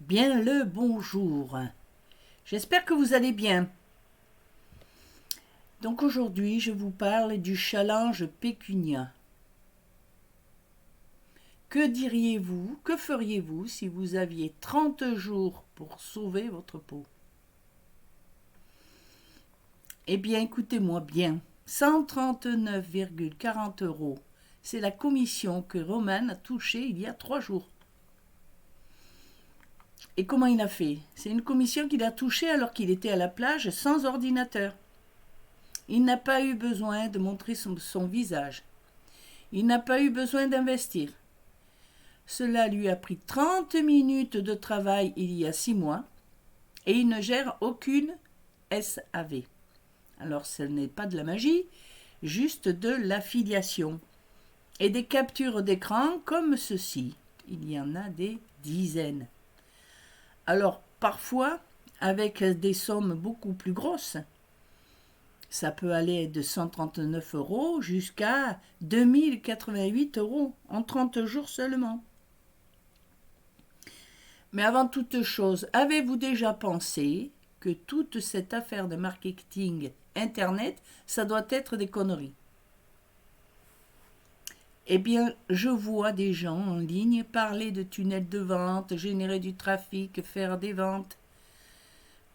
Bien le bonjour. J'espère que vous allez bien. Donc aujourd'hui, je vous parle du challenge pécunia. Que diriez-vous, que feriez-vous si vous aviez 30 jours pour sauver votre peau? Eh bien, écoutez-moi bien. 139,40 €. C'est la commission que Roman a touchée il y a 3 jours. Et comment il a fait? C'est une commission qu'il a touchée alors qu'il était à la plage sans ordinateur. Il n'a pas eu besoin de montrer son visage. Il n'a pas eu besoin d'investir. Cela lui a pris 30 minutes de travail il y a 6 mois et il ne gère aucune SAV. Alors ce n'est pas de la magie, juste de l'affiliation. Et des captures d'écran comme ceci. Il y en a des dizaines. Alors parfois, avec des sommes beaucoup plus grosses, ça peut aller de 139 € jusqu'à 2088 € en 30 jours seulement. Mais avant toute chose, avez-vous déjà pensé que toute cette affaire de marketing Internet, ça doit être des conneries? Eh bien, je vois des gens en ligne parler de tunnels de vente, générer du trafic, faire des ventes.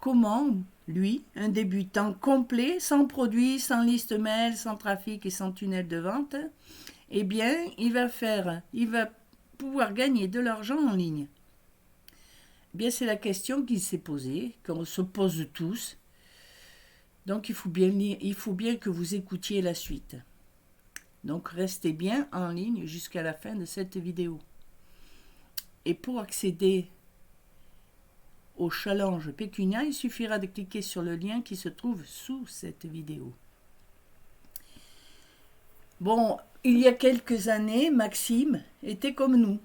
Comment, lui, un débutant complet, sans produit, sans liste mail, sans trafic et sans tunnel de vente, eh bien, il va pouvoir gagner de l'argent en ligne? Eh bien, c'est la question qu'il s'est posée, qu'on se pose tous. Donc, il faut bien que vous écoutiez la suite. Donc, restez bien en ligne jusqu'à la fin de cette vidéo. Et pour accéder au challenge pécunia, il suffira de cliquer sur le lien qui se trouve sous cette vidéo. Bon, il y a quelques années, Maxime était comme nous.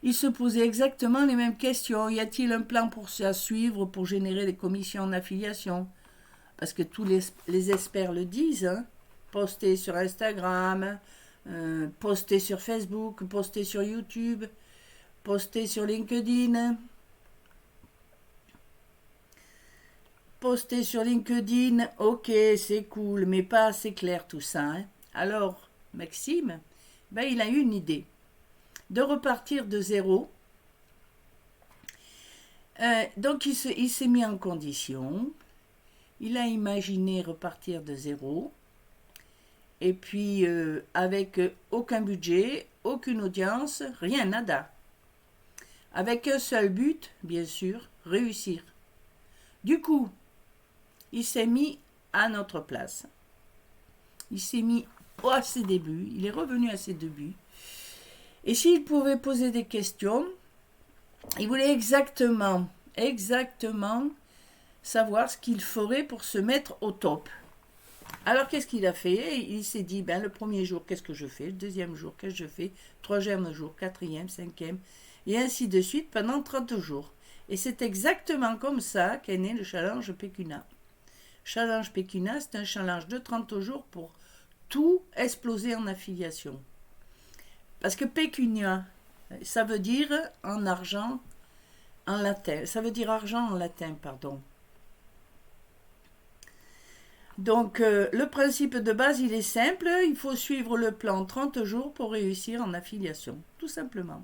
Il se posait exactement les mêmes questions. Y a-t-il un plan à suivre pour générer des commissions en affiliation? Parce que tous les experts le disent, hein. Poster sur Instagram, poster sur Facebook, poster sur YouTube, poster sur LinkedIn. Poster sur LinkedIn, ok, c'est cool, mais pas assez clair tout ça, hein. Alors, Maxime, il a eu une idée. De repartir de zéro. Donc, il s'est mis en condition. Il a imaginé repartir de zéro. Et puis, avec aucun budget, aucune audience, rien, nada. Avec un seul but, bien sûr, réussir. Du coup, il s'est mis à notre place. Il s'est mis à ses débuts, il est revenu à ses débuts. Et s'il pouvait poser des questions, il voulait exactement savoir ce qu'il ferait pour se mettre au top. Alors, qu'est-ce qu'il a fait? Il s'est dit, le premier jour, qu'est-ce que je fais? Le deuxième jour, qu'est-ce que je fais? Troisième jour, quatrième, cinquième, et ainsi de suite pendant 30 jours. Et c'est exactement comme ça qu'est né le challenge pécunia. Challenge pécunia, c'est un challenge de 30 jours pour tout exploser en affiliation. Parce que pécunia, ça veut dire en argent, en latin. Ça veut dire argent en latin, pardon. Donc, le principe de base, il est simple. Il faut suivre le plan 30 jours pour réussir en affiliation, tout simplement.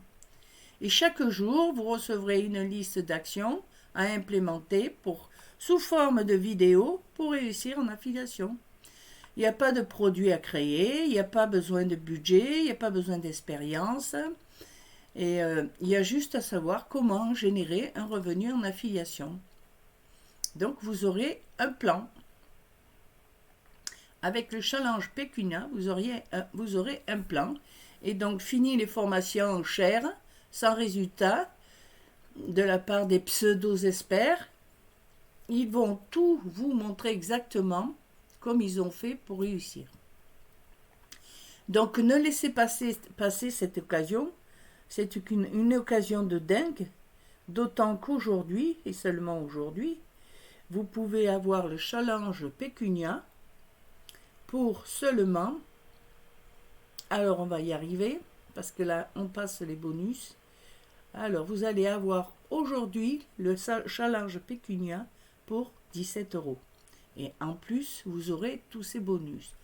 Et chaque jour, vous recevrez une liste d'actions à implémenter sous forme de vidéo pour réussir en affiliation. Il n'y a pas de produit à créer, il n'y a pas besoin de budget, il n'y a pas besoin d'expérience. Et il y a juste à savoir comment générer un revenu en affiliation. Donc, vous aurez un plan. Avec le challenge pécunia, vous aurez un plan. Et donc, fini les formations chères, sans résultat, de la part des pseudo-experts. Ils vont tout vous montrer exactement comme ils ont fait pour réussir. Donc, ne laissez passer cette occasion. C'est une occasion de dingue, d'autant qu'aujourd'hui, et seulement aujourd'hui, vous pouvez avoir le challenge pécunia pour seulement, alors on va y arriver, parce que là, on passe les bonus. Alors, vous allez avoir aujourd'hui le challenge pécunia pour 17 €. Et en plus, vous aurez tous ces bonus.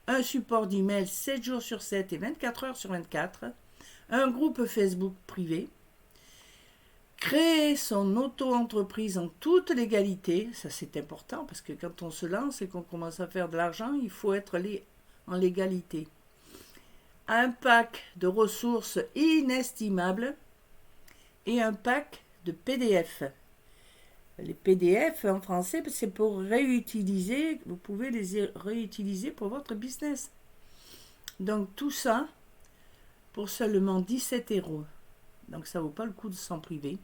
Un support d'email 7 jours sur 7 et 24 heures sur 24. Un groupe Facebook privé. Créer son auto-entreprise en toute légalité. Ça, c'est important parce que quand on se lance et qu'on commence à faire de l'argent, il faut être en légalité. Un pack de ressources inestimables et un pack de PDF. Les PDF en français, c'est pour réutiliser. Vous pouvez les réutiliser pour votre business. Donc tout ça pour seulement 17 €. Donc ça ne vaut pas le coup de s'en priver.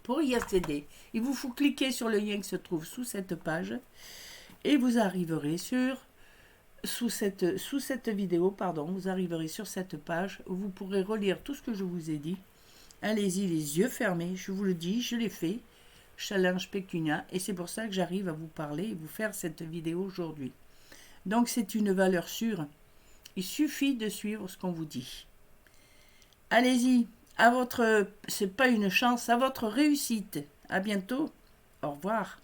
Pour y accéder, il vous faut cliquer sur le lien qui se trouve sous cette page et vous arriverez sous cette vidéo, vous arriverez sur cette page où vous pourrez relire tout ce que je vous ai dit. Allez-y les yeux fermés, je vous le dis, je l'ai fait. Challenge pécunia, et c'est pour ça que j'arrive à vous parler et vous faire cette vidéo aujourd'hui. Donc c'est une valeur sûre. Il suffit de suivre ce qu'on vous dit. Allez-y, c'est pas une chance, à votre réussite. À bientôt. Au revoir.